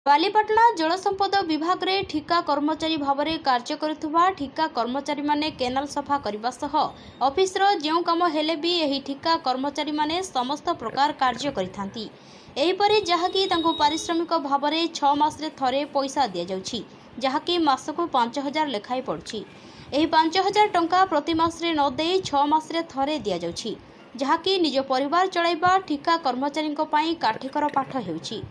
बालीपाटना जलसंपद विभाग रे ठिका कर्मचारी भाव में कार्य करुवा ठिका कर्मचारी माने केनाल सफा करने सह ऑफिस रो जो काम हेले भी यही ठिका कर्मचारी माने समस्त प्रकार कार्य करिथांती। एहीपरि जहाँकि तांको पारिश्रमिक भाव में 6 मास रे थरे पैसा दि जाउछि, जहाँकि मासको 5000 लेखाई पड़ुछि। एही 5000 टंका प्रति मास रे न दे 6 मास रे थरे दि जाउछि, जहाँकि निज परिवार चलाइबा ठिका कर्मचारी पई काठिकर पाठ हेउछि।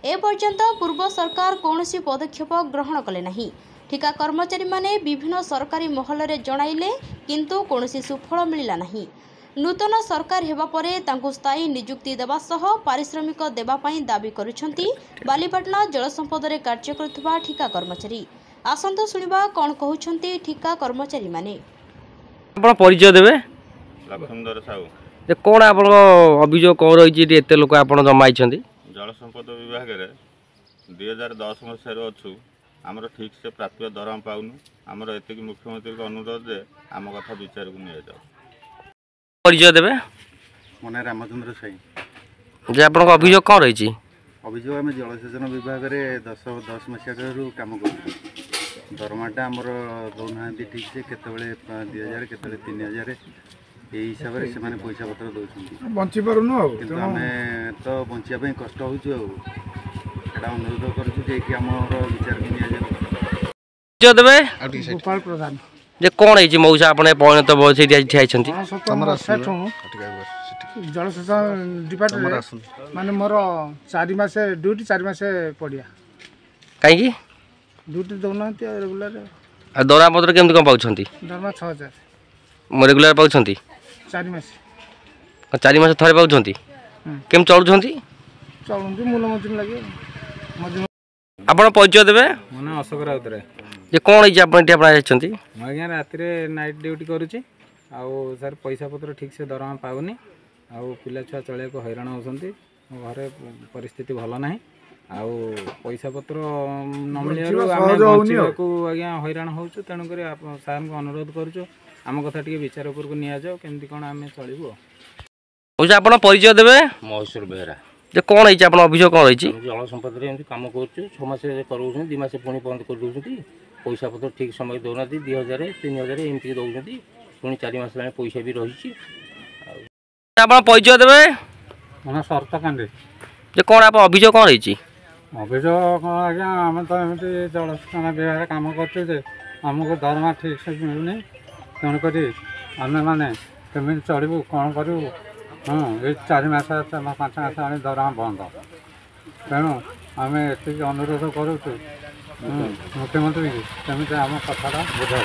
एपर्यंत पूर्व सरकार कौनसी पदक्षेप ग्रहण कले नहीं। ठिका कर्मचारी माने विभिन्न सरकारी महल रे जणाइले किंतु कौनसी सुफल मिलला नहीं। नूतन सरकार हेबा परे तांको स्थायी नियुक्ति देवा सह पारिश्रमिक देवा पई दाबी करुछंती बालीपाटना जलसंपद रे कार्य करुवा ठिका कर्मचारी। आसंतो सुनिबा कोन कहउछंती ठिका कर्मचारी माने। आपण परिचय देबे। लखनदर साहू जे कोन आपण अभियोग कोन रही जे एते लोक आपण जमाइछंती। जल संपद विभाग रे 2010 मसीह अच्छु आमर ठीक से प्राप्य दरम पाऊनु। आमर एति मुख्यमंत्री को अनुरोध जे आम कथा विचार को निया जाओ। परिचय देबे। मने रामचंद्र साई। जे आपण अभियोग कोन रही छी। अभियोग आम जलसेचन विभाग रे 10 मसीह रु काम करू। दरमाटा आमर दौना ठीक से केतबेले 2000 केतबेले 3000 यही हिसाब से से पैसा पत्र दौरान बंची पारुनु किंतु आम तो बंचापी कष्ट होटा अनुरोध कर गोपाल प्रधान जे कौन है मौसा अपने परिणत बस जलसेचन डिपार्टमेंट माने मोर 4 मास ड्यूटी 4 मास पड़िया कहीं ड्यूटी दौना रेगुलर दरमा पत्र केमती कौन पाँच दरमा 6000 रेगुलर पाँच 4 मास 4 मास थरे पाँच केम चलुंट चलती मूल मजूरी लगे। आपण परिचय देबे। मना अशोक राउत रे जे कोन है आपण एठी आपण आछंती। म आज्ञा राति रे नाइट ड्यूटी करूची आउ सर पैसा पत्र ठीक से दरमा पाउनी आउ पिला छुआ चले को हैरान होसंती। घरे परिस्थिति भल नाही आउ पैसा पत्र न मिलियारु आमे बंचिया को आज्ञा हैरान होउछु। तेनु करे आप सार को अनुरोध करूछु आम कथा टिके विचार ऊपर को निया जाओ केमती कोन आमे चलिबो। ओजा आपण परिचय देबे। महेश्वर बेहरा जे कोन है आपण अभियोग कोन रही छी। जल संपद रे एमती काम करछु 6 मास करूछु 2 मास पुणी बंद कर दोछंती। पैसा पत्र ठीक समय दोना 2000 3000 एमती दोछंती। पुणी 4 मास लाने पैसा भी रही छी। आपण परिचय देबे। मना शर्त कांदे जे कोन आपण अभियोग कोन रही छी। अभियोग आज्ञा आम तो एमती जलसेचन विभाग काम करछु जे हमको दरमा ठीक से मिलुनी। तेणुक आम मैंने केमी चलू कौन करूँ। हाँ ये 4 मास 5 मास आने दरमा बंद। तेणु आम ये अनुरोध करुँ मुख्यमंत्री केमी आम कथा बुझा।